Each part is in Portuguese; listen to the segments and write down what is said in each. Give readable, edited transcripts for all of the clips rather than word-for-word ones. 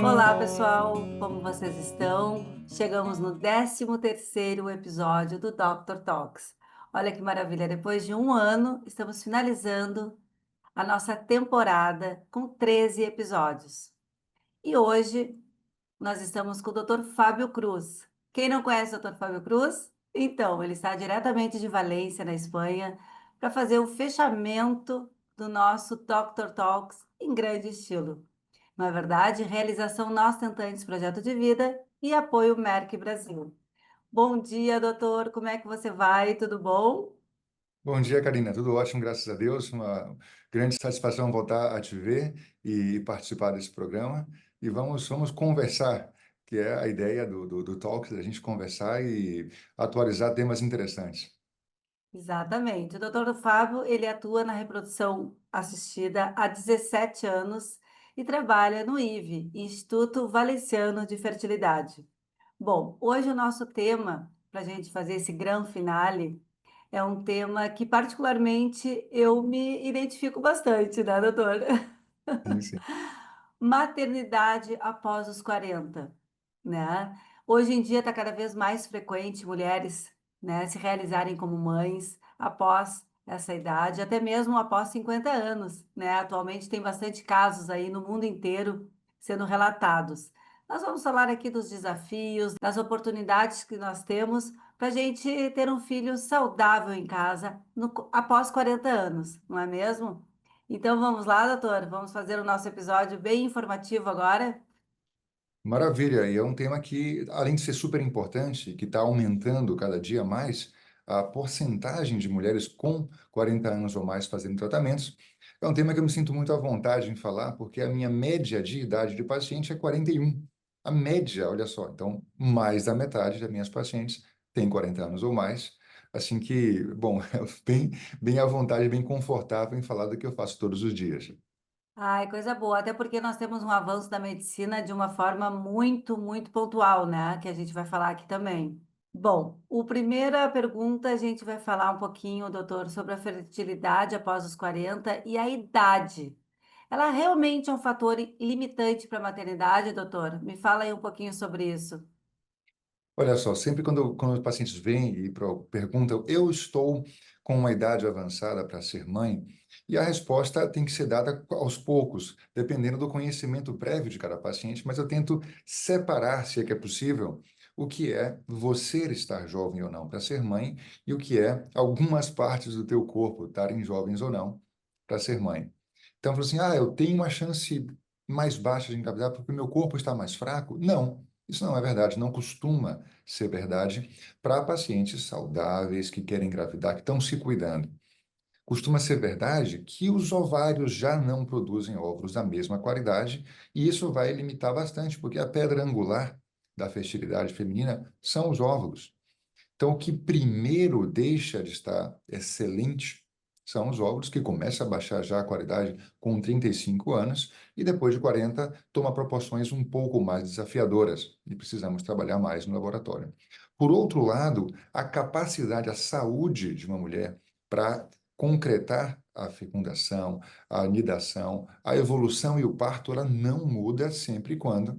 Olá, pessoal, como vocês estão? Chegamos no 13º episódio do Dr. Talks. Olha que maravilha, depois de um ano, estamos finalizando a nossa temporada com 13 episódios. E hoje nós estamos com o Dr. Fábio Cruz. Quem não conhece o Dr. Fábio Cruz? Então, ele está diretamente de Valência, na Espanha, para fazer o fechamento do nosso Dr. Talks em grande estilo. Na verdade, realização Nós Tentantes Projeto de Vida e apoio Merck Brasil. Bom dia, doutor. Como é que você vai? Tudo bom? Bom dia, Karina. Tudo ótimo, graças a Deus. Uma grande satisfação voltar a te ver e participar desse programa. E vamos conversar, que é a ideia do Talks, a gente conversar e atualizar temas interessantes. Exatamente. O doutor Fábio, ele atua na reprodução assistida há 17 anos e trabalha no IVE, Instituto Valenciano de Fertilidade. Bom, hoje o nosso tema, para a gente fazer esse grande finale, é um tema que particularmente eu me identifico bastante, né, doutor? Sim, sim. Maternidade após os 40, né? Hoje em dia está cada vez mais frequente mulheres, né, se realizarem como mães após essa idade, até mesmo após 50 anos, né? Atualmente tem bastante casos aí no mundo inteiro sendo relatados. Nós vamos falar aqui dos desafios, das oportunidades que nós temos para a gente ter um filho saudável em casa após 40 anos, não é mesmo? Então vamos lá, doutor. Vamos fazer o nosso episódio bem informativo agora. Maravilha. E é um tema que, além de ser super importante, que está aumentando cada dia mais, a porcentagem de mulheres com 40 anos ou mais fazendo tratamentos, é um tema que eu me sinto muito à vontade em falar, porque a minha média de idade de paciente é 41. A média, olha só, então mais da metade das minhas pacientes tem 40 anos ou mais. Assim que, bom, bem à vontade, bem confortável em falar do que eu faço todos os dias. Ai, coisa boa. Até porque nós temos um avanço da medicina de uma forma muito, muito pontual, né? Que a gente vai falar aqui também. Bom, a primeira pergunta a gente vai falar um pouquinho, doutor, sobre a fertilidade após os 40 e a idade. Ela realmente é um fator limitante para a maternidade, doutor? Me fala aí um pouquinho sobre isso. Olha só, sempre quando os pacientes vêm e perguntam, eu estou com uma idade avançada para ser mãe, e a resposta tem que ser dada aos poucos, dependendo do conhecimento prévio de cada paciente, mas eu tento separar, se é que é possível, o que é você estar jovem ou não para ser mãe e o que é algumas partes do teu corpo estarem jovens ou não para ser mãe. Então, falou assim, eu tenho uma chance mais baixa de engravidar porque o meu corpo está mais fraco? Não. Isso não é verdade, não costuma ser verdade para pacientes saudáveis que querem engravidar, que estão se cuidando. Costuma ser verdade que os ovários já não produzem óvulos da mesma qualidade, e isso vai limitar bastante, porque a pedra angular da fertilidade feminina são os óvulos. Então, o que primeiro deixa de estar excelente são os óvulos, que começa a baixar já a qualidade com 35 anos e depois de 40 toma proporções um pouco mais desafiadoras e precisamos trabalhar mais no laboratório. Por outro lado, a capacidade, a saúde de uma mulher para concretar a fecundação, a anidação, a evolução e o parto, ela não muda sempre e quando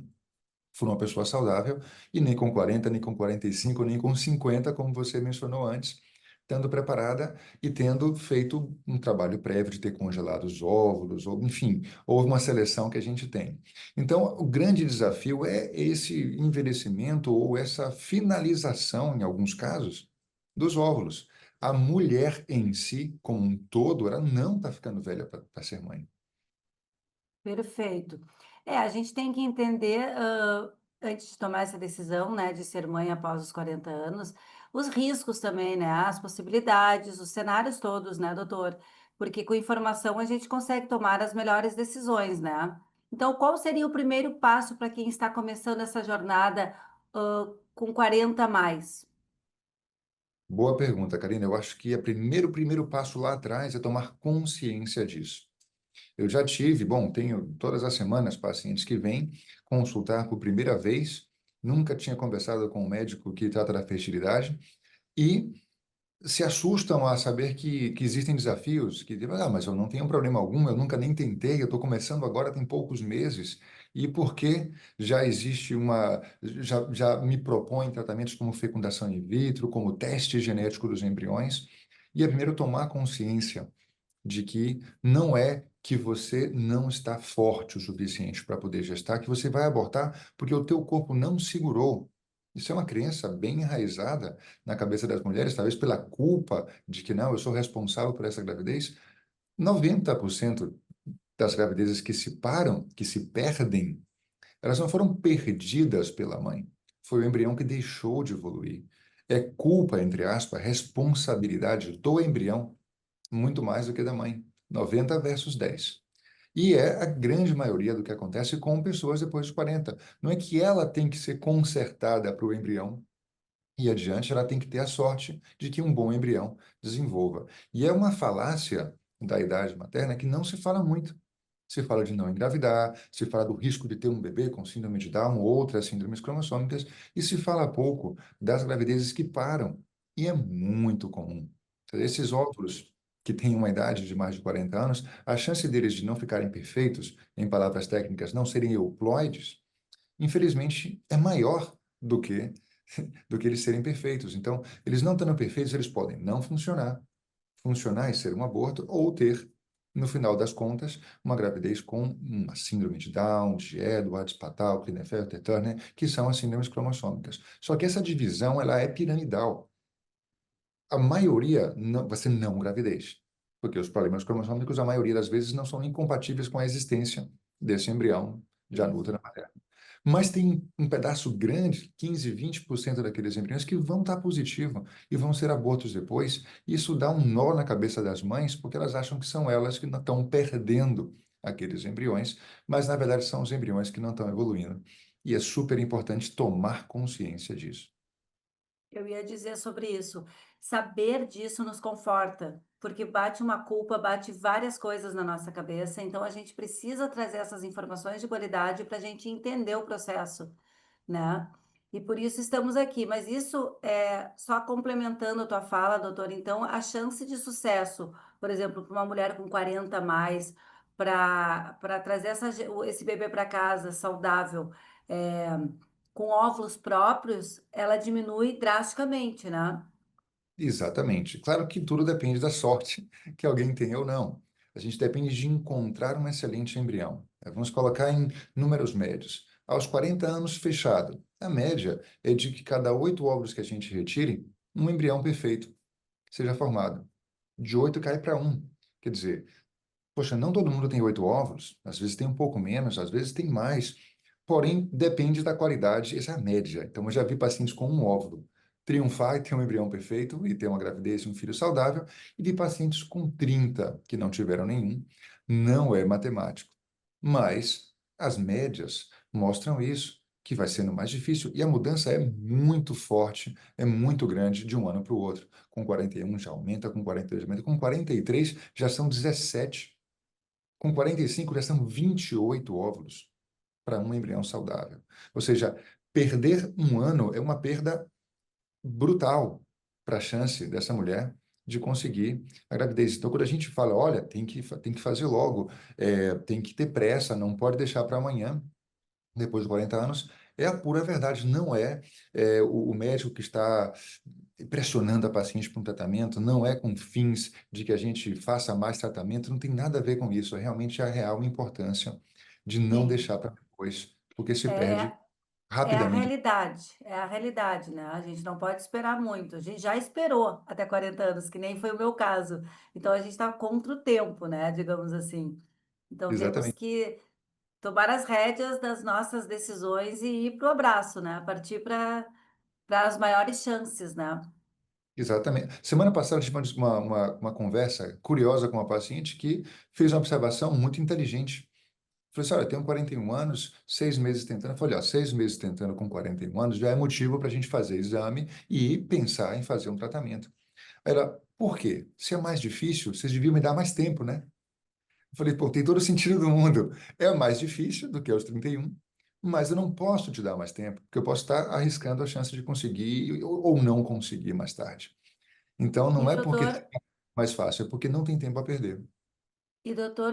for uma pessoa saudável, e nem com 40, nem com 45, nem com 50, como você mencionou antes, estando preparada e tendo feito um trabalho prévio de ter congelado os óvulos, ou enfim, houve uma seleção que a gente tem. Então, o grande desafio é esse envelhecimento ou essa finalização, em alguns casos, dos óvulos. A mulher em si, como um todo, ela não está ficando velha para ser mãe. Perfeito. É, a gente tem que entender, antes de tomar essa decisão, né, de ser mãe após os 40 anos, os riscos também, né, as possibilidades, os cenários todos, né, doutor? Porque com informação a gente consegue tomar as melhores decisões, né? Então, qual seria o primeiro passo para quem está começando essa jornada, com 40 a mais? Boa pergunta, Karina. Eu acho que o primeiro passo lá atrás é tomar consciência disso. Eu já tive, bom, tenho todas as semanas pacientes que vêm consultar por primeira vez, nunca tinha conversado com um médico que trata da fertilidade, e se assustam a saber que existem desafios, que, mas eu não tenho problema algum, eu nunca nem tentei, eu estou começando agora, tem poucos meses, e porque já existe já me propõe tratamentos como fecundação in vitro, como teste genético dos embriões, e é primeiro tomar consciência de que não é que você não está forte o suficiente para poder gestar, que você vai abortar porque o teu corpo não segurou. Isso é uma crença bem enraizada na cabeça das mulheres, talvez pela culpa de que não, eu sou responsável por essa gravidez. 90% das gravidezes que se param, que se perdem, elas não foram perdidas pela mãe. Foi o embrião que deixou de evoluir. É culpa, entre aspas, responsabilidade do embrião muito mais do que da mãe. 90 versus 10. E é a grande maioria do que acontece com pessoas depois dos 40. Não é que ela tem que ser consertada para o embrião e adiante, ela tem que ter a sorte de que um bom embrião desenvolva. E é uma falácia da idade materna que não se fala muito. Se fala de não engravidar, se fala do risco de ter um bebê com síndrome de Down ou outras síndromes cromossômicas, e se fala pouco das gravidezes que param. E é muito comum. Esses óvulos que têm uma idade de mais de 40 anos, a chance deles de não ficarem perfeitos, em palavras técnicas, não serem euploides, infelizmente é maior do que do que eles serem perfeitos. Então, eles não estando perfeitos, eles podem não funcionar, funcionar e ser um aborto, ou ter, no final das contas, uma gravidez com uma síndrome de Down, de Edwards, Patau, Klinefelter-Turner, que são as síndromes cromossômicas. Só que essa divisão, ela é piramidal. A maioria não, vai ser não gravidez, porque os problemas cromossômicos, a maioria das vezes, não são incompatíveis com a existência desse embrião já no Isso. útero materno. Mas tem um pedaço grande, 15, 20% daqueles embriões que vão estar positivos e vão ser abortos depois. Isso dá um nó na cabeça das mães, porque elas acham que são elas que não estão perdendo aqueles embriões, mas na verdade são os embriões que não estão evoluindo. E é super importante tomar consciência disso. Eu ia dizer sobre isso. Saber disso nos conforta, porque bate uma culpa, bate várias coisas na nossa cabeça, então a gente precisa trazer essas informações de qualidade para a gente entender o processo, né? E por isso estamos aqui. Mas isso é só complementando a tua fala, doutor. Então, a chance de sucesso, por exemplo, para uma mulher com 40 a mais, para trazer esse bebê para casa saudável, é, com óvulos próprios, ela diminui drasticamente, né? Exatamente. Claro que tudo depende da sorte que alguém tem ou não. A gente depende de encontrar um excelente embrião. Vamos colocar em números médios. Aos 40 anos, fechado. A média é de que cada 8 óvulos que a gente retire, um embrião perfeito seja formado. De 8 cai para um. Quer dizer, poxa, não todo mundo tem 8 óvulos. Às vezes tem um pouco menos, às vezes tem mais. Porém, depende da qualidade, essa é a média. Então, eu já vi pacientes com um óvulo triunfar e ter um embrião perfeito e ter uma gravidez e um filho saudável, e vi pacientes com 30 que não tiveram nenhum. Não é matemático, mas as médias mostram isso, que vai sendo mais difícil, e a mudança é muito forte, é muito grande de um ano para o outro. Com 41 já aumenta, com 42 já aumenta, com 43 já são 17, com 45 já são 28 óvulos para um embrião saudável. Ou seja, perder um ano é uma perda brutal para a chance dessa mulher de conseguir a gravidez. Então, quando a gente fala, olha, tem que fazer logo, tem que ter pressa, não pode deixar para amanhã, depois de 40 anos, é a pura verdade. Não o médico que está pressionando a paciente para um tratamento, não é com fins de que a gente faça mais tratamento, não tem nada a ver com isso. É realmente a real importância de não Sim, deixar para depois, porque se é, perde é, rapidamente. é a realidade, né? A gente não pode esperar muito. A gente já esperou até 40 anos, que nem foi o meu caso. Então, a gente está contra o tempo, né? Digamos assim. Então, temos Exatamente. que tomar as rédeas das nossas decisões e ir para o abraço, né? Partir para as maiores chances, né? Exatamente. Semana passada, eu tive uma conversa curiosa com uma paciente que fez uma observação muito inteligente. Falei assim, olha, eu tenho 41 anos, 6 meses tentando. Eu falei, ó, 6 meses tentando com 41 anos já é motivo para a gente fazer exame e pensar em fazer um tratamento. Aí ela, por quê? Se é mais difícil, vocês deviam me dar mais tempo, né? Eu falei, pô, tem todo o sentido do mundo. É mais difícil do que aos 31, mas eu não posso te dar mais tempo, porque eu posso estar arriscando a chance de conseguir ou não conseguir mais tarde. Então, E não é porque doutor, é mais fácil, é porque não tem tempo a perder.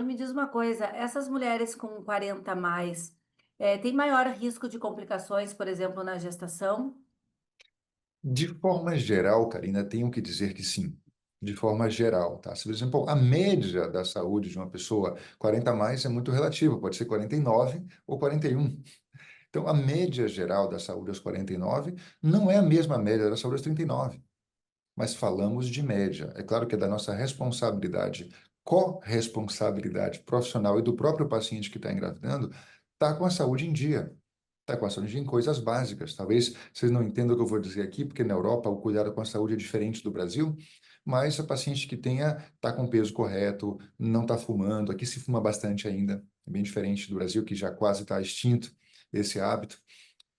me diz uma coisa, essas mulheres com 40 a mais, têm maior risco de complicações, por exemplo, na gestação? De forma geral, Karina, tenho que dizer que sim. De forma geral, tá? Se, por exemplo, a média da saúde de uma pessoa 40 a mais é muito relativa, pode ser 49 ou 41. Então, a média geral da saúde aos 49 não é a mesma média da saúde aos 39, mas falamos de média. É claro que é da nossa responsabilidade, corresponsabilidade profissional e do próprio paciente que está engravidando, estar com a saúde em dia. Está com a saúde em coisas básicas. Talvez vocês não entendam o que eu vou dizer aqui, porque na Europa o cuidado com a saúde é diferente do Brasil, mas a paciente que tenha está com o peso correto, não está fumando. Aqui se fuma bastante ainda, é bem diferente do Brasil, que já quase está extinto esse hábito.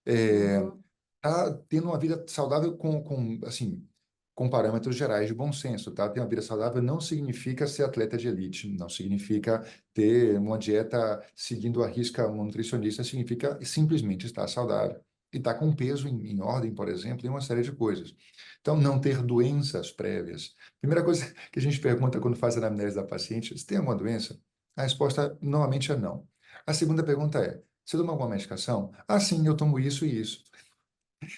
Uhum. Tá tendo uma vida saudável assim, com parâmetros gerais de bom senso, tá? Ter uma vida saudável não significa ser atleta de elite, não significa ter uma dieta seguindo a risca um nutricionista, significa simplesmente estar saudável e estar com peso em ordem, por exemplo, e uma série de coisas. Então, não ter doenças prévias. Primeira coisa que a gente pergunta quando faz a anamnese da paciente, você tem alguma doença? A resposta normalmente é não. A segunda pergunta é, você toma alguma medicação? Ah, sim, eu tomo isso e isso.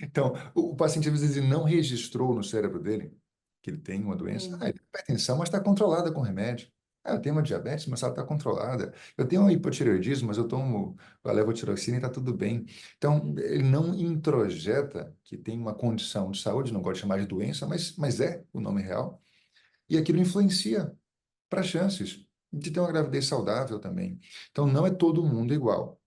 Então, o paciente às vezes ele não registrou no cérebro dele que ele tem uma doença. Ah, Sim. ele tem hipertensão, mas está controlada com remédio. Ah, eu tenho uma diabetes, mas ela está controlada. Eu tenho um hipotireoidismo, mas eu tomo a levotiroxina e está tudo bem. Então, ele não introjeta que tem uma condição de saúde, não gosto de chamar de doença, mas é o nome real. E aquilo influencia para chances de ter uma gravidez saudável também. Então, não é todo mundo igual.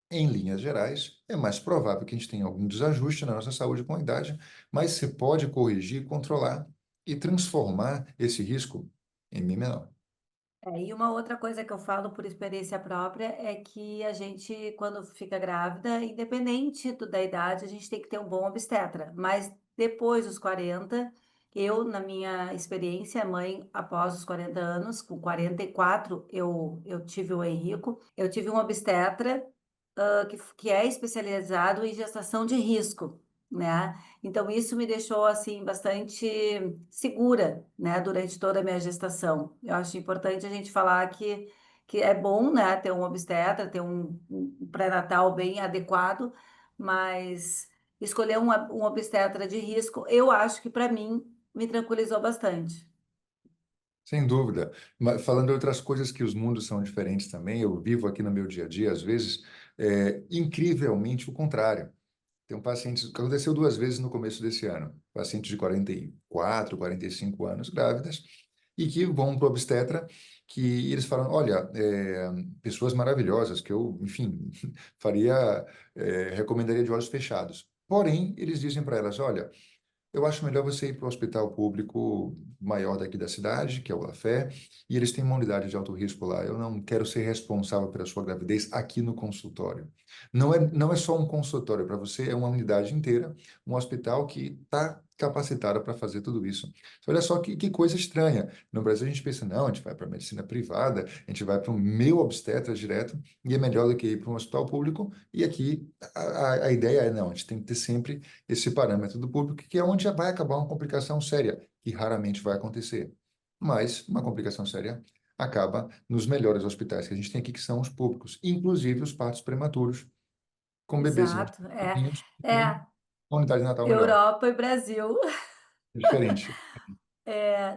Em linhas gerais, é mais provável que a gente tenha algum desajuste na nossa saúde com a idade, mas você pode corrigir, controlar e transformar esse risco em bem menor. E uma outra coisa que eu falo por experiência própria é que a gente, quando fica grávida, independente da idade, a gente tem que ter um bom obstetra. Mas depois dos 40, eu, na minha experiência, mãe, após os 40 anos, com 44, eu tive o Henrico, eu tive um obstetra, que é especializado em gestação de risco, né? Então, isso me deixou, assim, bastante segura, né, durante toda a minha gestação. Eu acho importante a gente falar que é bom, né, ter um obstetra, ter um pré-natal bem adequado, mas escolher um obstetra de risco, eu acho que, para mim, me tranquilizou bastante. Sem dúvida. Mas falando de outras coisas que os mundos são diferentes também, eu vivo aqui no meu dia a dia, às vezes, incrivelmente o contrário. Tem um paciente, aconteceu duas vezes no começo desse ano, pacientes de 44, 45 anos, grávidas, e que vão para o obstetra, que eles falam, olha, pessoas maravilhosas, que eu, enfim, faria, recomendaria de olhos fechados. Porém, eles dizem para elas, olha, eu acho melhor você ir para o hospital público maior daqui da cidade, que é o Lafé, e eles têm uma unidade de alto risco lá. Eu não quero ser responsável pela sua gravidez aqui no consultório. Não é só um consultório para você, é uma unidade inteira, um hospital que está capacitado para fazer tudo isso. Olha só que coisa estranha. No Brasil a gente pensa, não, a gente vai para a medicina privada, a gente vai para o meu obstetra direto, e é melhor do que ir para um hospital público. E aqui a ideia é, não, a gente tem que ter sempre esse parâmetro do público, que é onde já vai acabar uma complicação séria, que raramente vai acontecer. Mas uma complicação séria acaba nos melhores hospitais que a gente tem aqui, que são os públicos, inclusive os partos prematuros, com bebezinhos Exato, pequenininhos, que tem é uma unidade de Natal melhor. Europa e Brasil. É diferente.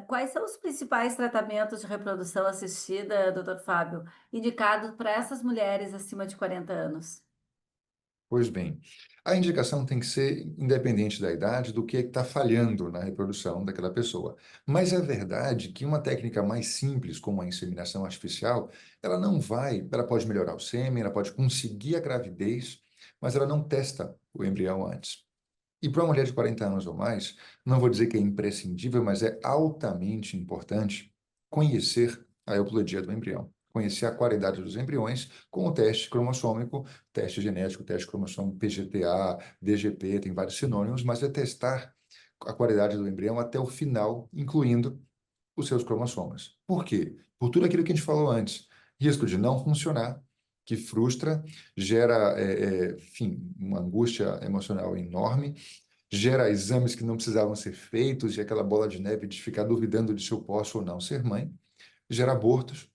Quais são os principais tratamentos de reprodução assistida, doutor Fábio, indicados para essas mulheres acima de 40 anos? Pois bem, a indicação tem que ser independente da idade, do que está falhando na reprodução daquela pessoa. Mas é verdade que uma técnica mais simples, como a inseminação artificial, ela pode melhorar o sêmen, ela pode conseguir a gravidez, mas ela não testa o embrião antes. E para uma mulher de 40 anos ou mais, não vou dizer que é imprescindível, mas é altamente importante conhecer a euplodia do embrião, conhecer a qualidade dos embriões com o teste cromossômico, teste genético, teste cromossômico PGTA, DGP, tem vários sinônimos, mas é testar a qualidade do embrião até o final, incluindo os seus cromossomas. Por quê? Por tudo aquilo que a gente falou antes. Risco de não funcionar, que frustra, gera, enfim, uma angústia emocional enorme, gera exames que não precisavam ser feitos e aquela bola de neve de ficar duvidando de se eu posso ou não ser mãe, gera abortos,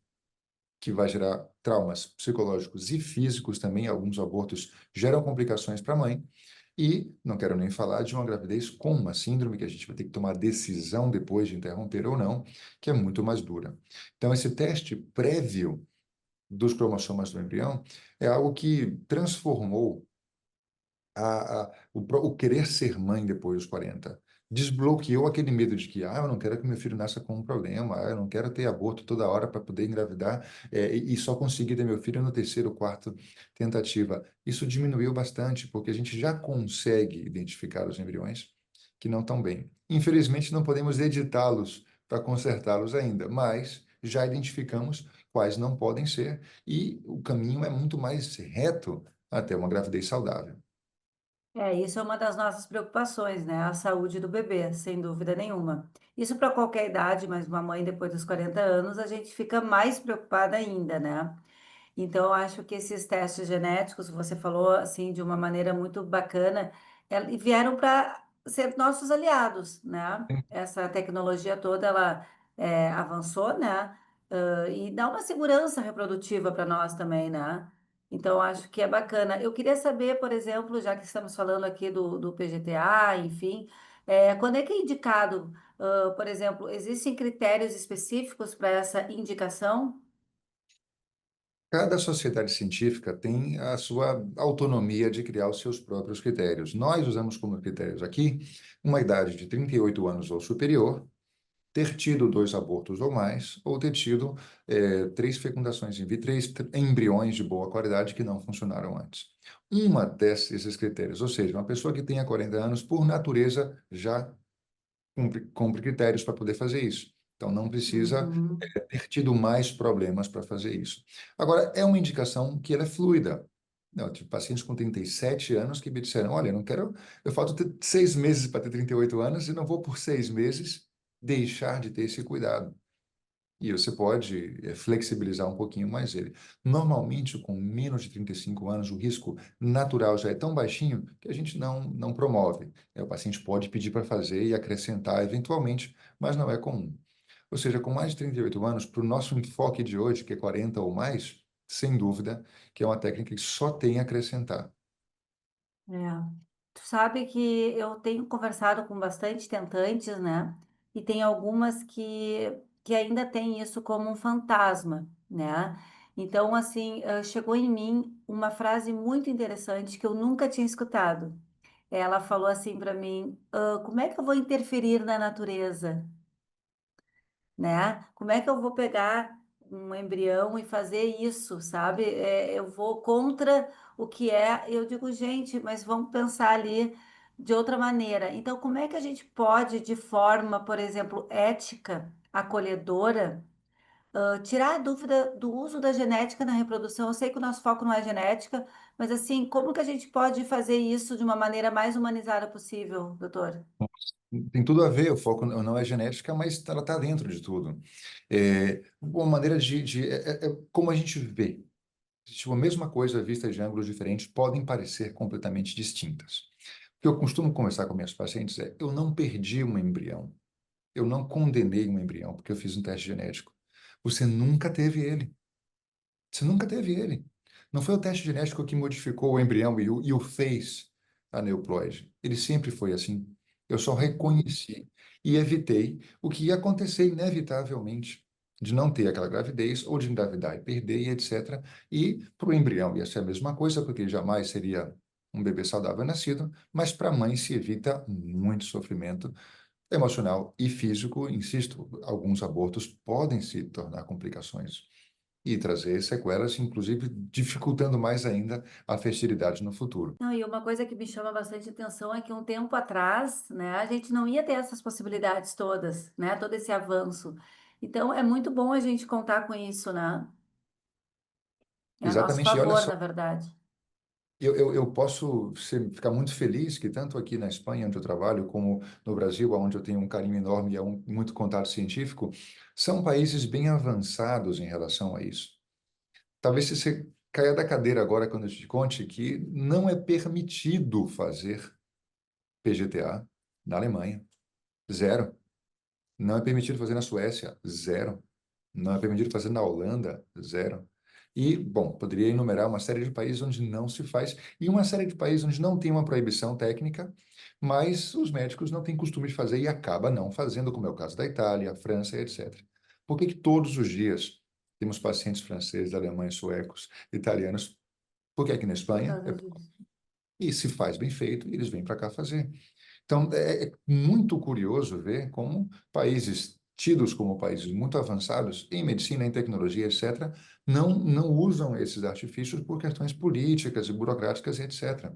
que vai gerar traumas psicológicos e físicos também. Alguns abortos geram complicações para a mãe. E não quero nem falar de uma gravidez com uma síndrome que a gente vai ter que tomar decisão depois de interromper ou não, que é muito mais dura. Então, esse teste prévio dos cromossomas do embrião é algo que transformou o querer ser mãe depois dos 40. Desbloqueou aquele medo de que, eu não quero que meu filho nasça com um problema, eu não quero ter aborto toda hora para poder engravidar, e só conseguir ter meu filho no terceiro ou quarto tentativa. Isso diminuiu bastante, porque a gente já consegue identificar os embriões que não estão bem. Infelizmente, não podemos editá-los para consertá-los ainda, mas já identificamos quais não podem ser, e o caminho é muito mais reto até uma gravidez saudável. Isso é uma das nossas preocupações, né? A saúde do bebê, sem dúvida nenhuma. Isso para qualquer idade, mas uma mãe depois dos 40 anos, a gente fica mais preocupada ainda, né? Então, eu acho que esses testes genéticos, você falou assim de uma maneira muito bacana, vieram para ser nossos aliados, né? Essa tecnologia toda, ela avançou, né? E dá uma segurança reprodutiva para nós também, né? Então, eu acho que é bacana. Eu queria saber, por exemplo, já que estamos falando aqui do PGTA, enfim, quando é que é indicado, por exemplo, existem critérios específicos para essa indicação? Cada sociedade científica tem a sua autonomia de criar os seus próprios critérios. Nós usamos como critérios aqui uma idade de 38 anos ou superior, ter tido dois abortos ou mais, ou ter tido três fecundações in vitro, três embriões de boa qualidade que não funcionaram antes. Uma desses critérios, ou seja, uma pessoa que tenha 40 anos, por natureza, já cumpre critérios para poder fazer isso. Então, não precisa Uhum. ter tido mais problemas para fazer isso. Agora, é uma indicação que ela é fluida. Não, eu tive pacientes com 37 anos que me disseram, olha, eu não quero, eu falto ter 6 meses para ter 38 anos e não vou por 6 meses deixar de ter esse cuidado. E você pode flexibilizar um pouquinho mais ele. Normalmente, com menos de 35 anos, o risco natural já é tão baixinho que a gente não promove. O paciente pode pedir para fazer e acrescentar eventualmente, mas não é comum. Ou seja, com mais de 38 anos, para o nosso enfoque de hoje, que é 40 ou mais, sem dúvida, que é uma técnica que só tem a acrescentar. É. Tu sabe que eu tenho conversado com bastante tentantes, né? E tem algumas que ainda têm isso como um fantasma, né? Então, assim, chegou em mim uma frase muito interessante que eu nunca tinha escutado. Ela falou assim para mim: como é que eu vou interferir na natureza? Né? Como é que eu vou pegar um embrião e fazer isso, sabe? Eu vou contra o que é. Eu digo, gente, mas vamos pensar ali de outra maneira. Então, como é que a gente pode, de forma, por exemplo, ética, acolhedora, tirar a dúvida do uso da genética na reprodução? Eu sei que o nosso foco não é genética, mas assim, como que a gente pode fazer isso de uma maneira mais humanizada possível, doutor? Tem tudo a ver, o foco não é genética, mas ela está dentro de tudo. Uma maneira de como a gente vê. Tipo, a mesma coisa vista de ângulos diferentes podem parecer completamente distintas. O que eu costumo conversar com minhas pacientes é: eu não perdi um embrião, eu não condenei um embrião porque eu fiz um teste genético. Você nunca teve ele. Você nunca teve ele. Não foi o teste genético que modificou o embrião e o fez aneuploide. Ele sempre foi assim. Eu só Uhum. reconheci e evitei o que ia acontecer inevitavelmente, de não ter aquela gravidez ou de engravidar e perder e etc. E para o embrião ia ser a mesma coisa, porque jamais seria um bebê saudável nascido, mas para a mãe se evita muito sofrimento emocional e físico. Insisto, alguns abortos podem se tornar complicações e trazer sequelas, inclusive dificultando mais ainda a fertilidade no futuro. Não, e uma coisa que me chama bastante atenção é que um tempo atrás, né, a gente não ia ter essas possibilidades todas, né, todo esse avanço. Então, é muito bom a gente contar com isso, né? É a nosso Exatamente, e olha favor, só, na verdade. eu posso ficar muito feliz que tanto aqui na Espanha, onde eu trabalho, como no Brasil, onde eu tenho um carinho enorme e muito contato científico, são países bem avançados em relação a isso. Talvez você caia da cadeira agora quando eu te conte que não é permitido fazer PGTA na Alemanha, zero. Não é permitido fazer na Suécia, zero. Não é permitido fazer na Holanda, zero. E, bom, poderia enumerar uma série de países onde não se faz, e uma série de países onde não tem uma proibição técnica, mas os médicos não têm costume de fazer e acaba não fazendo, como é o caso da Itália, França, etc. Por que que todos os dias temos pacientes franceses, alemães, suecos, italianos? Porque aqui na Por Espanha, causa disso. e se faz bem feito, eles vêm para cá fazer. Então, é muito curioso ver como países tidos como países muito avançados em medicina, em tecnologia, etc., não usam esses artifícios por questões políticas e burocráticas, etc.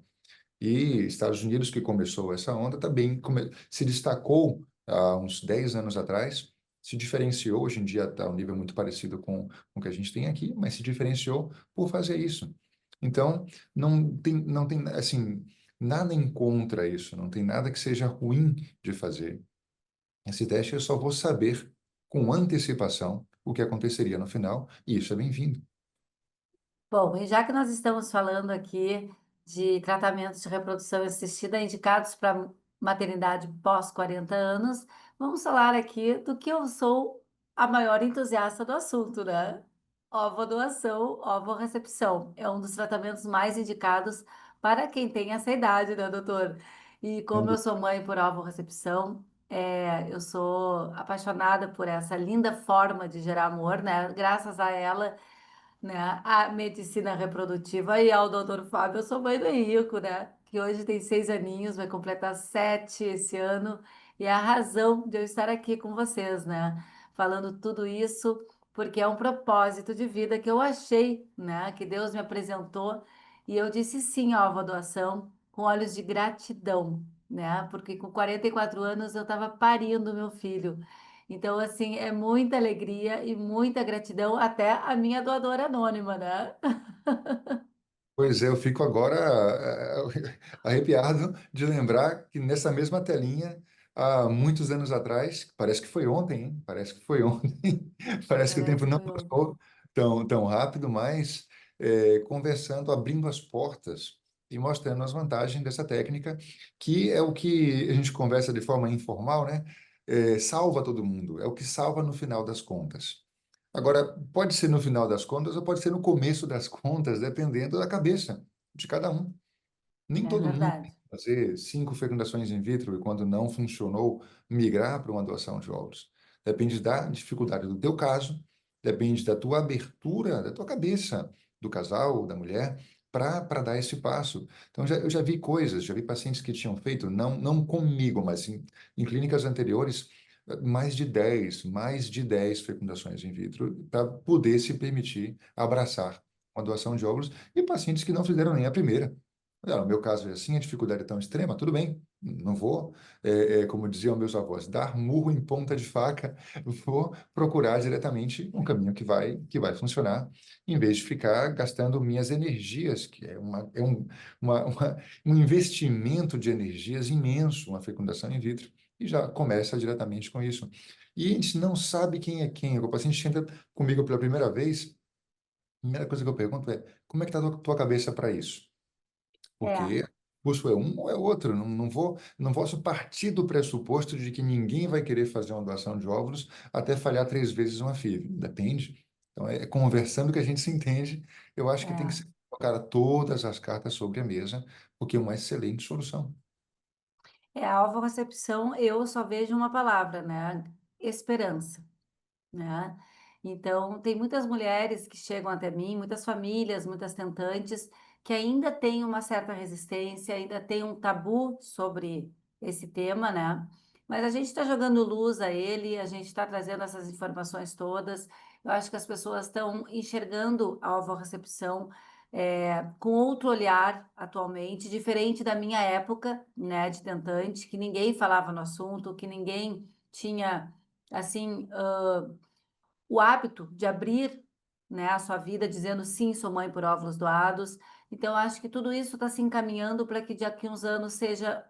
E Estados Unidos, que começou essa onda, também se destacou há uns 10 anos atrás, se diferenciou, hoje em dia está um nível muito parecido com o que a gente tem aqui, mas se diferenciou por fazer isso. Então, não tem, assim, nada em contra isso, não tem nada que seja ruim de fazer. Esse teste eu só vou saber com antecipação o que aconteceria no final, e isso é bem-vindo. Bom, e já que nós estamos falando aqui de tratamentos de reprodução assistida indicados para maternidade pós 40 anos, vamos falar aqui do que eu sou a maior entusiasta do assunto, né? Ovodoação, ovorecepção. É um dos tratamentos mais indicados para quem tem essa idade, né, doutor? E como eu Sendo- sou mãe por ovorecepção, eu sou apaixonada por essa linda forma de gerar amor, né? Graças a ela, né? A medicina reprodutiva e ao doutor Fábio, eu sou mãe do Henrico, né? Que hoje tem 6 aninhos, vai completar 7 esse ano, e é a razão de eu estar aqui com vocês, né? Falando tudo isso, porque é um propósito de vida que eu achei, né? Que Deus me apresentou, e eu disse sim à alva doação com olhos de gratidão, né? Porque com 44 anos eu estava parindo meu filho. Então, assim, é muita alegria e muita gratidão até a minha doadora anônima, né? Pois é, eu fico agora arrepiado de lembrar que nessa mesma telinha, há muitos anos atrás, parece que foi ontem, hein? Parece que foi ontem, parece que o tempo Parece que não foi ontem. passou tão rápido, mas conversando, abrindo as portas e mostrando as vantagens dessa técnica, que é o que a gente conversa de forma informal, né? Salva todo mundo, é o que salva no final das contas. Agora, pode ser no final das contas ou pode ser no começo das contas, dependendo da cabeça de cada um. Nem É todo mundo verdade. tem que fazer 5 fecundações in vitro e, quando não funcionou, migrar para uma doação de óvulos. Depende da dificuldade do teu caso, depende da tua abertura, da tua cabeça, do casal, da mulher, para dar esse passo. Então, eu já vi coisas, já vi pacientes que tinham feito, não comigo, mas em clínicas anteriores, mais de 10 fecundações in vitro para poder se permitir abraçar uma doação de óvulos, e pacientes que não fizeram nem a primeira. No meu caso é assim, a dificuldade é tão extrema, tudo bem, não vou, como diziam meus avós, dar murro em ponta de faca, vou procurar diretamente um caminho que vai funcionar, em vez de ficar gastando minhas energias, que um investimento de energias imenso, uma fecundação in vitro, e já começa diretamente com isso. E a gente não sabe quem é quem. O paciente entra comigo pela primeira vez, a primeira coisa que eu pergunto é: como é que está a tua cabeça para isso? É, Porque o curso é um ou é outro. Não posso partir do pressuposto de que ninguém vai querer fazer uma doação de óvulos até falhar 3 vezes uma FIV. Depende. Então, é conversando que a gente se entende. Eu acho que tem que é. ser colocar todas as cartas sobre a mesa, porque é uma excelente solução. A alvorrecepção, eu só vejo uma palavra, né? Esperança. Né? Então, tem muitas mulheres que chegam até mim, muitas famílias, muitas tentantes, que ainda têm uma certa resistência, ainda tem um tabu sobre esse tema, né? Mas a gente está jogando luz a ele, a gente está trazendo essas informações todas. Eu acho que as pessoas estão enxergando a alvorrecepção com outro olhar atualmente, diferente da minha época, né, de tentante, que ninguém falava no assunto, que ninguém tinha, assim, o hábito de abrir, né, a sua vida dizendo sim, sou mãe por óvulos doados. Então, acho que tudo isso está se encaminhando para que daqui a uns anos seja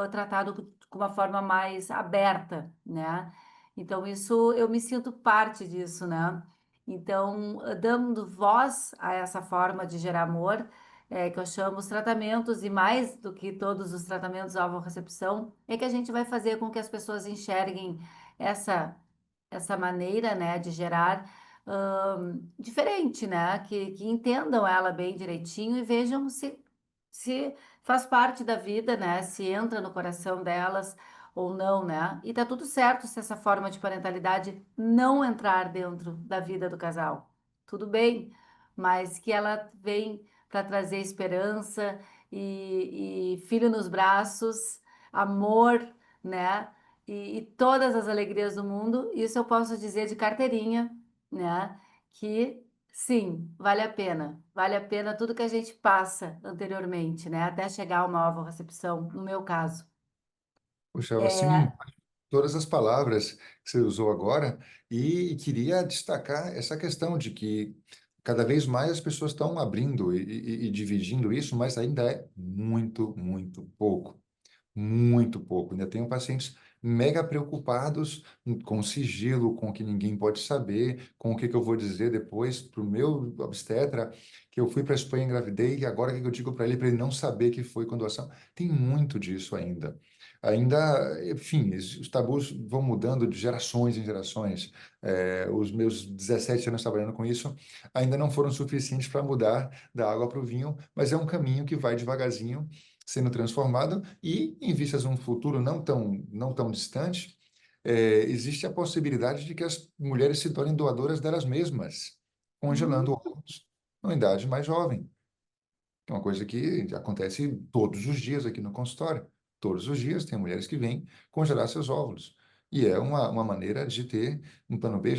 tratado com uma forma mais aberta, né? Então, isso eu me sinto parte disso, né? Então, dando voz a essa forma de gerar amor, que eu chamo os tratamentos, e mais do que todos os tratamentos alvo-recepção, é que a gente vai fazer com que as pessoas enxerguem essa, essa maneira, né, de gerar diferente, né, que entendam ela bem direitinho e vejam se faz parte da vida, né, se entra no coração delas ou não, né, e tá tudo certo se essa forma de parentalidade não entrar dentro da vida do casal. Tudo bem, mas que ela vem para trazer esperança e filho nos braços, amor, né? E todas as alegrias do mundo. Isso eu posso dizer de carteirinha, né? Que sim, vale a pena tudo que a gente passa anteriormente, né? Até chegar a uma nova recepção, no meu caso. Puxa, assim, É, todas as palavras que você usou agora, e queria destacar essa questão de que cada vez mais as pessoas estão abrindo e dividindo isso, mas ainda é muito, muito pouco. Muito pouco. Ainda tenho pacientes mega preocupados com sigilo, com o que ninguém pode saber, com o que que eu vou dizer depois para o meu obstetra, que eu fui para a Espanha e engravidei, e agora o que que eu digo para ele não saber que foi com doação. Tem muito disso ainda. Ainda, enfim, os tabus vão mudando de gerações em gerações. Os meus 17 anos trabalhando com isso ainda não foram suficientes para mudar da água para o vinho, mas é um caminho que vai devagarzinho sendo transformado e, em vistas a um futuro não tão distante, existe a possibilidade de que as mulheres se tornem doadoras delas mesmas, congelando uhum, óvulos numa idade mais jovem. É uma coisa que acontece todos os dias aqui no consultório. Todos os dias tem mulheres que vêm congelar seus óvulos. E é uma maneira de ter um plano B.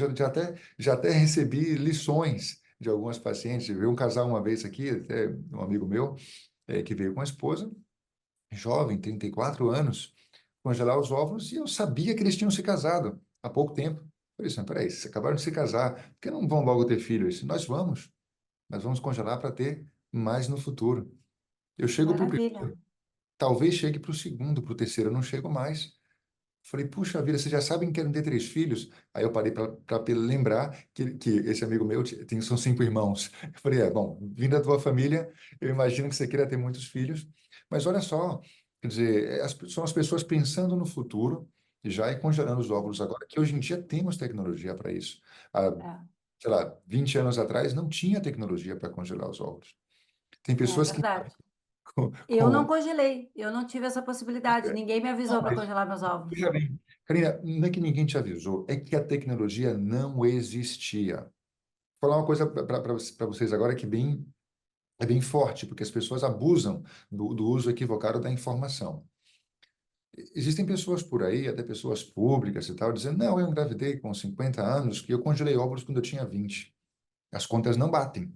Já até recebi lições de algumas pacientes. Eu vi um casal uma vez aqui, até um amigo meu, que veio com a esposa, jovem, 34 anos, congelar os óvulos e eu sabia que eles tinham se casado há pouco tempo. Eu disse, mas peraí, vocês acabaram de se casar, por que não vão logo ter filhos? Eu disse, nós vamos congelar para ter mais no futuro. Eu chego para o maravilha. primeiro, talvez chegue para o segundo, para o terceiro, eu não chego mais. Falei, puxa vida, vocês já sabem que querem ter 3 filhos? Aí eu parei para lembrar que esse amigo meu são 5 irmãos. Eu falei, bom, vindo da tua família, eu imagino que você queira ter muitos filhos, mas olha só, quer dizer, são as pessoas pensando no futuro já e congelando os óvulos agora, que hoje em dia temos tecnologia para isso. Há, É, sei lá, 20 anos atrás não tinha tecnologia para congelar os óvulos. Tem é pessoas que verdade. com, Eu não com, congelei, eu não tive essa possibilidade. Ninguém me não, avisou para mas congelar meus óvulos. veja bem, Karina, não é que ninguém te avisou, é que a tecnologia não existia. Vou falar uma coisa para vocês agora que é bem forte, porque as pessoas abusam do uso equivocado da informação. Existem pessoas por aí, até pessoas públicas e tal, dizendo, não, eu engravidei com 50 anos, que eu congelei óvulos quando eu tinha 20. As contas não batem.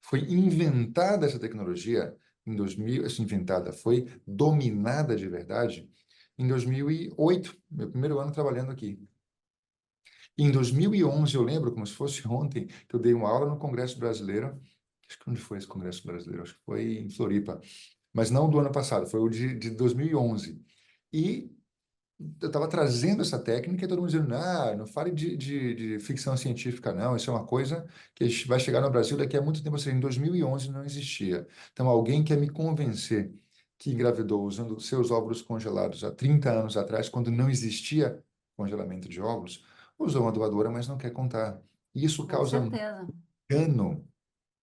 Foi inventada essa tecnologia em 2000, assim, inventada, foi dominada de verdade em 2008, meu primeiro ano trabalhando aqui. Em 2011, eu lembro como se fosse ontem, que eu dei uma aula no Congresso Brasileiro. Acho que onde foi esse Congresso Brasileiro? Acho que foi em Floripa. Mas não do ano passado, foi o de 2011. E eu estava trazendo essa técnica e todo mundo dizendo, não fale de ficção científica, não. Isso é uma coisa que vai chegar no Brasil daqui a muito tempo. Ou seja, em 2011 não existia. Então, alguém quer me convencer que engravidou usando seus óvulos congelados há 30 anos atrás, quando não existia congelamento de óvulos, usou uma doadora, mas não quer contar. E isso Com causa certeza. dano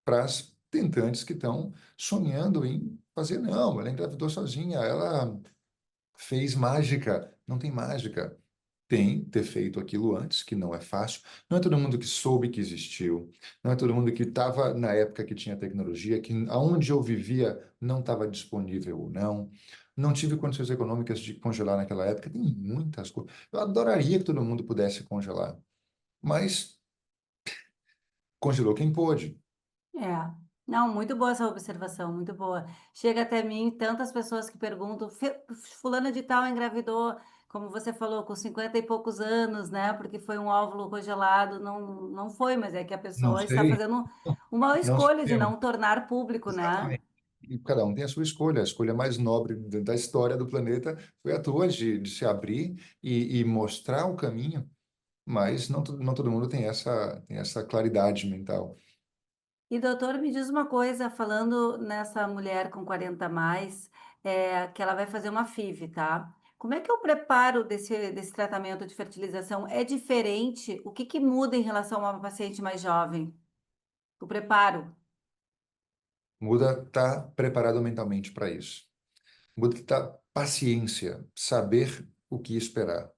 para as tentantes que estão sonhando em fazer. Não, ela engravidou sozinha, ela fez mágica. Não tem mágica. Tem ter feito aquilo antes, que não é fácil. Não é todo mundo que soube que existiu. Não é todo mundo que estava na época que tinha tecnologia, que aonde eu vivia não estava disponível ou não. Não tive condições econômicas de congelar naquela época. Tem muitas coisas. Eu adoraria que todo mundo pudesse congelar, mas congelou quem pôde. É. Não, muito boa essa observação, muito boa. Chega até mim tantas pessoas que perguntam, fulana de tal engravidou, como você falou, com 50 e poucos anos, né? Porque foi um óvulo congelado. Não, não foi, mas é que a Não pessoa está sei, fazendo uma não sou escolha de eu. não tornar público, né? Exatamente. E cada um tem a sua escolha. A escolha mais nobre da história do planeta foi a tua, de se abrir e mostrar o caminho, mas não todo mundo tem essa claridade mental. E doutor, me diz uma coisa, falando nessa mulher com 40 a mais, que ela vai fazer uma FIV, tá? Como é que é o preparo desse tratamento de fertilização? É diferente? O que que muda em relação a uma paciente mais jovem? O preparo. Muda estar preparado mentalmente para isso. Muda estar paciência, saber o que esperar.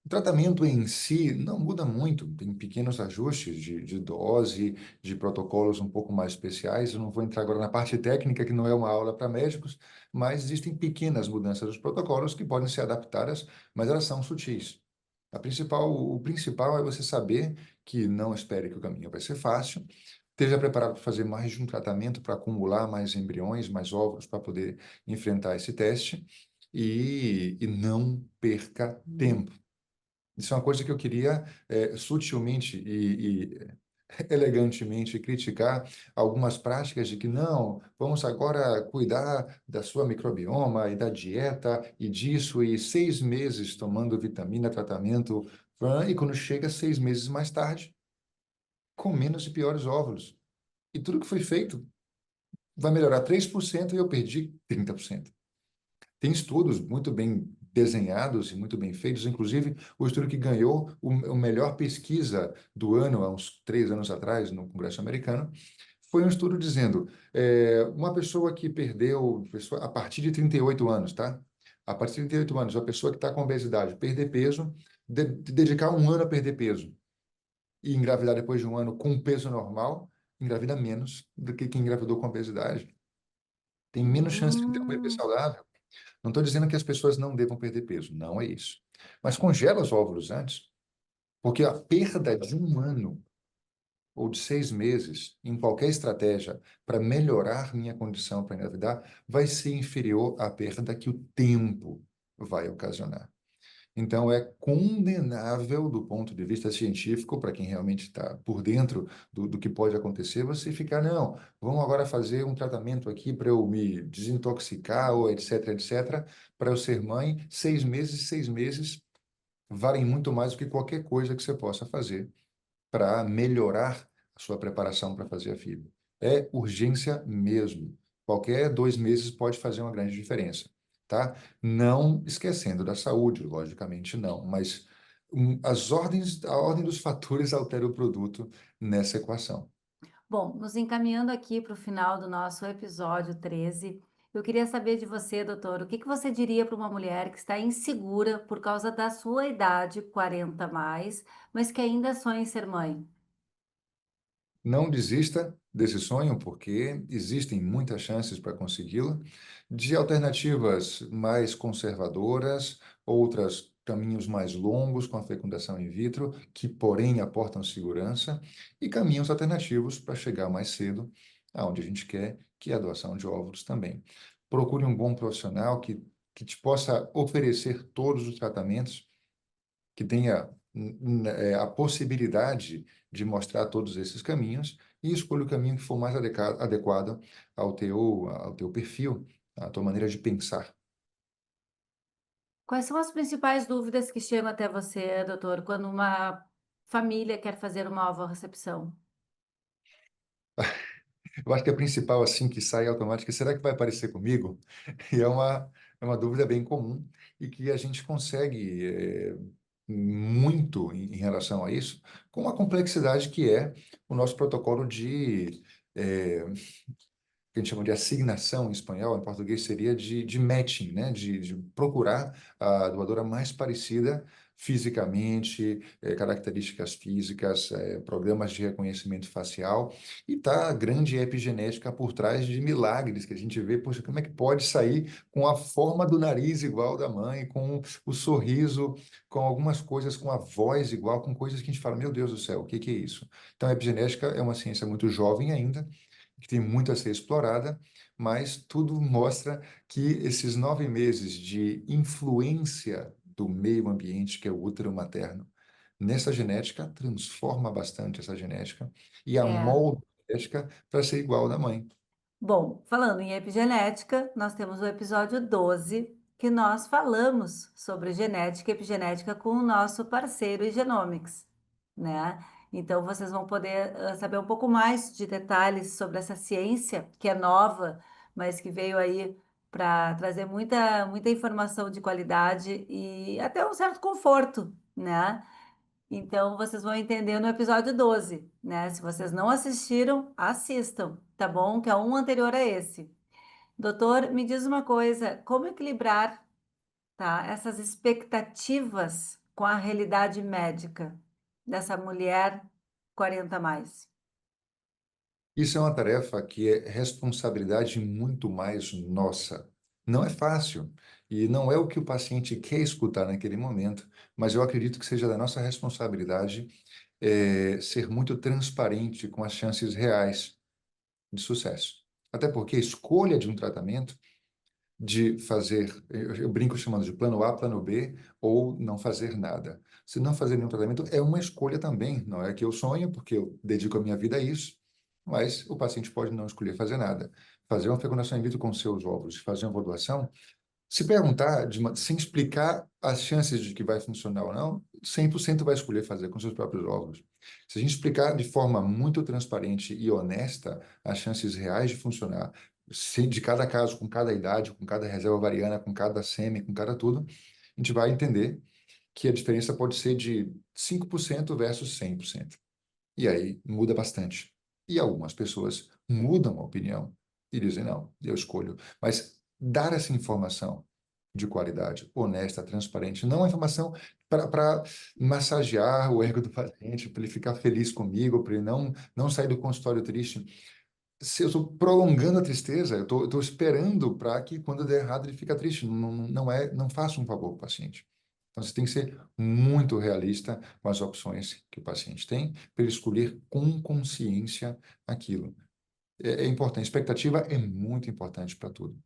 O tratamento em si não muda muito, tem pequenos ajustes de dose, de protocolos um pouco mais especiais. Eu não vou entrar agora na parte técnica, que não é uma aula para médicos, mas existem pequenas mudanças dos protocolos que podem ser adaptadas, mas elas são sutis. O principal é você saber que não espere que o caminho vai ser fácil, esteja preparado para fazer mais de um tratamento para acumular mais embriões, mais óvulos para poder enfrentar esse teste e não perca tempo. Isso é uma coisa que eu queria sutilmente e elegantemente criticar algumas práticas de que não, vamos agora cuidar da sua microbioma e da dieta e disso, e 6 meses tomando vitamina, tratamento, e quando chega 6 meses mais tarde, com menos e piores óvulos. E tudo que foi feito vai melhorar 3% e eu perdi 30%. Tem estudos muito bem desenhados e muito bem feitos, inclusive o estudo que ganhou o melhor pesquisa do ano, há uns 3 anos atrás, no Congresso americano, foi um estudo dizendo, uma pessoa que perdeu, a partir de 38 anos, tá? A partir de 38 anos, a pessoa que está com obesidade, perder peso, dedicar um ano a perder peso e engravidar depois de um ano com peso normal, engravida menos do que quem engravidou com obesidade. Tem menos chance de ter um bebê Hum, saudável. Não estou dizendo que as pessoas não devam perder peso, não é isso. Mas congela os óvulos antes, porque a perda de um ano ou de 6 meses em qualquer estratégia para melhorar minha condição para engravidar vai ser inferior à perda que o tempo vai ocasionar. Então, é condenável do ponto de vista científico, para quem realmente está por dentro do que pode acontecer, você ficar, não, vamos agora fazer um tratamento aqui para eu me desintoxicar, ou etc, etc, para eu ser mãe. 6 meses, 6 meses valem muito mais do que qualquer coisa que você possa fazer para melhorar a sua preparação para fazer a FIV. É urgência mesmo. Qualquer 2 meses pode fazer uma grande diferença, tá? Não esquecendo da saúde, logicamente não, mas a ordem dos fatores altera o produto nessa equação. bom, nos encaminhando aqui para o final do nosso episódio 13, eu queria saber de você, doutor, o que que você diria para uma mulher que está insegura por causa da sua idade, 40 a mais, mas que ainda sonha em ser mãe? Não desista desse sonho, porque existem muitas chances para consegui-lo, de alternativas mais conservadoras, outras caminhos mais longos com a fecundação in vitro, que porém aportam segurança, e caminhos alternativos para chegar mais cedo aonde a gente quer, que é a doação de óvulos também. Procure um bom profissional que te possa oferecer todos os tratamentos que tenha a possibilidade de mostrar todos esses caminhos e escolha o caminho que for mais adequado ao teu perfil, à tua maneira de pensar. Quais são as principais dúvidas que chegam até você, doutor, quando uma família quer fazer uma ovorrecepção? Eu acho que a principal, assim, que sai automática, será que vai aparecer comigo? E é uma dúvida bem comum e que a gente consegue muito em relação a isso, com a complexidade que é o nosso protocolo de eh, que a gente chama de assignação em espanhol, em português seria de matching, né? De procurar a doadora mais parecida fisicamente, características físicas, programas de reconhecimento facial, e tá a grande epigenética por trás de milagres que a gente vê, poxa, como é que pode sair com a forma do nariz igual da mãe, com o sorriso, com algumas coisas, com a voz igual, com coisas que a gente fala, meu Deus do céu, o que que é isso? Então, a epigenética é uma ciência muito jovem ainda, que tem muito a ser explorada, mas tudo mostra que esses 9 meses de influência do meio ambiente, que é o útero materno, nessa genética, transforma bastante essa genética e É. amolda a genética para ser igual à da mãe. Bom, falando em epigenética, nós temos o episódio 12, que nós falamos sobre genética e epigenética com o nosso parceiro Igenomics, né? Então, vocês vão poder saber um pouco mais de detalhes sobre essa ciência, que é nova, mas que veio aí para trazer muita informação de qualidade e até um certo conforto, né? Então, vocês vão entender no episódio 12, né? Se vocês não assistiram, assistam, tá bom? Que é um anterior a esse. Doutor, me diz uma coisa, como equilibrar, tá, essas expectativas com a realidade médica dessa mulher 40 a mais? Isso é uma tarefa que é responsabilidade muito mais nossa. Não é fácil e não é o que o paciente quer escutar naquele momento, mas eu acredito que seja da nossa responsabilidade ser muito transparente com as chances reais de sucesso. Até porque a escolha de um tratamento, de fazer, eu brinco chamando de plano A, plano B, ou não fazer nada. Se não fazer nenhum tratamento é uma escolha também, não é que eu sonho, porque eu dedico a minha vida a isso, mas o paciente pode não escolher fazer nada. Fazer uma fecundação in vitro com seus óvulos, fazer uma ovulação, se perguntar, sem explicar as chances de que vai funcionar ou não, 100% vai escolher fazer com seus próprios óvulos. Se a gente explicar de forma muito transparente e honesta as chances reais de funcionar, de cada caso, com cada idade, com cada reserva ovariana, com cada sêmen, com cada tudo, a gente vai entender que a diferença pode ser de 5% versus 100%. E aí muda bastante. E algumas pessoas mudam a opinião e dizem, não, eu escolho. Mas dar essa informação de qualidade, honesta, transparente, não é informação para massagear o ego do paciente, para ele ficar feliz comigo, para ele não sair do consultório triste. Se eu estou prolongando a tristeza, eu estou esperando para que quando der errado ele fique triste. Não faça um favor para o paciente. Então você tem que ser muito realista com as opções que o paciente tem para ele escolher com consciência aquilo. É importante. Expectativa é muito importante para tudo.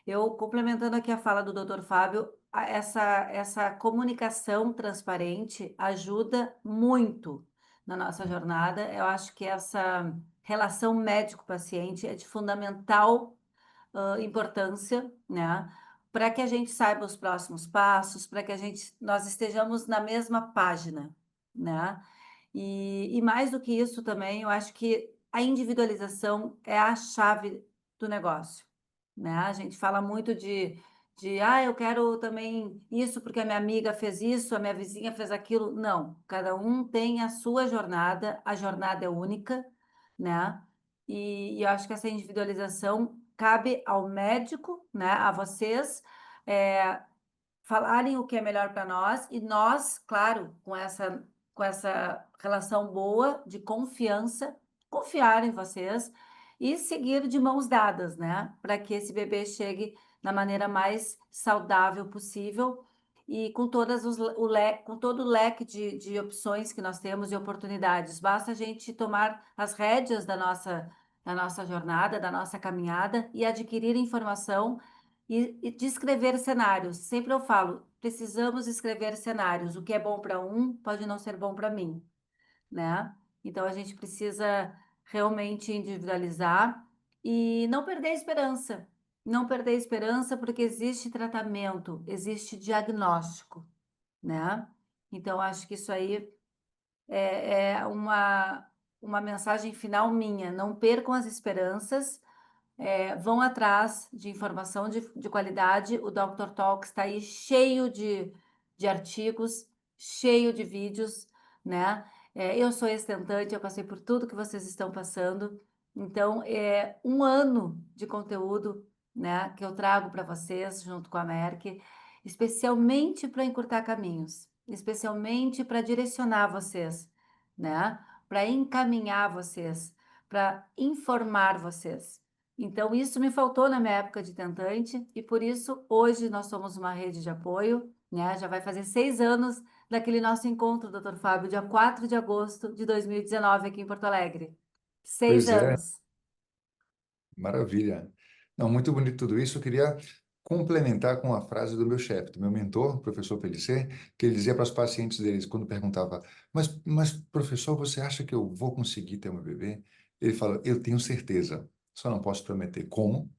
Eu, complementando aqui a fala do Dr. Fábio, essa comunicação transparente ajuda muito na nossa jornada. Eu acho que essa relação médico-paciente é de fundamental importância, né? Para que a gente saiba os próximos passos, para que nós estejamos na mesma página, né? E mais do que isso também, eu acho que a individualização é a chave do negócio, né? A gente fala muito eu quero também isso porque a minha amiga fez isso, a minha vizinha fez aquilo. Não, cada um tem a sua jornada, a jornada é única, né? E eu acho que essa individualização cabe ao médico, né, a vocês, é, falarem o que é melhor para nós e nós, claro, com essa relação boa de confiança, confiar em vocês e seguir de mãos dadas, né? Para que esse bebê chegue da maneira mais saudável possível e com com todo o leque de opções que nós temos e oportunidades. Basta a gente tomar as rédeas da nossa jornada, da nossa caminhada e adquirir informação e descrever cenários. Sempre eu falo, precisamos escrever cenários. O que é bom para um pode não ser bom para mim, né? Então a gente precisa realmente individualizar e não perder a esperança. Não perder a esperança porque existe tratamento, existe diagnóstico, né? Então acho que isso aí é uma mensagem final minha. Não percam as esperanças, vão atrás de informação de qualidade. O Dr. Talks está aí cheio de artigos, cheio de vídeos, né? Eu sou ex-tentante, eu passei por tudo que vocês estão passando. Então, é um ano de conteúdo, né, que eu trago para vocês, junto com a Merck, especialmente para encurtar caminhos, especialmente para direcionar vocês, né? Para encaminhar vocês, para informar vocês. Então, isso me faltou na minha época de tentante, e por isso hoje nós somos uma rede de apoio, né? Já vai fazer 6 anos daquele nosso encontro, doutor Fábio, dia 4 de agosto de 2019, aqui em Porto Alegre. Seis Pois é, anos. maravilha. Não, muito bonito tudo isso. Eu queria complementar com a frase do meu chefe, do meu mentor, o professor Pellicer, que ele dizia para os pacientes deles, quando perguntava, mas professor, você acha que eu vou conseguir ter um bebê? Ele fala, eu tenho certeza, só não posso prometer como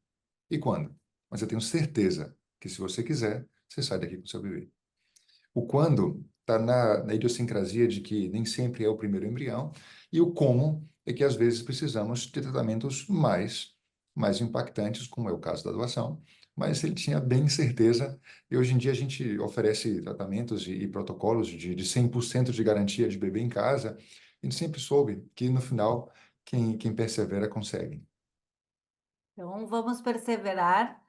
e quando, mas eu tenho certeza que se você quiser, você sai daqui com seu bebê. O quando está na idiosincrasia de que nem sempre é o primeiro embrião, e o como é que às vezes precisamos de tratamentos mais impactantes, como é o caso da doação, mas ele tinha bem certeza, e hoje em dia a gente oferece tratamentos e protocolos de 100% de garantia de bebê em casa. A gente sempre soube que no final quem persevera consegue. Então, vamos perseverar,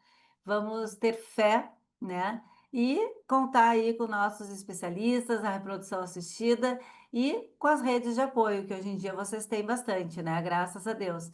vamos ter fé, né? E contar aí com nossos especialistas na reprodução assistida e com as redes de apoio, que hoje em dia vocês têm bastante, né? Graças a Deus.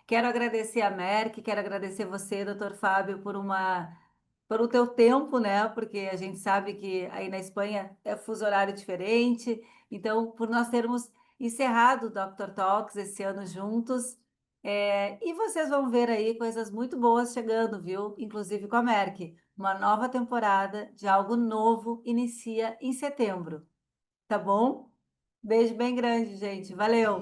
Quero agradecer a Merck, quero agradecer você, doutor Fábio, por o teu tempo, né? Porque a gente sabe que aí na Espanha é fuso horário diferente. Então, por nós termos encerrado o Dr. Talks esse ano juntos, e vocês vão ver aí coisas muito boas chegando, viu? Inclusive com a Merck. Uma nova temporada de algo novo inicia em setembro, tá bom? Beijo bem grande, gente. Valeu!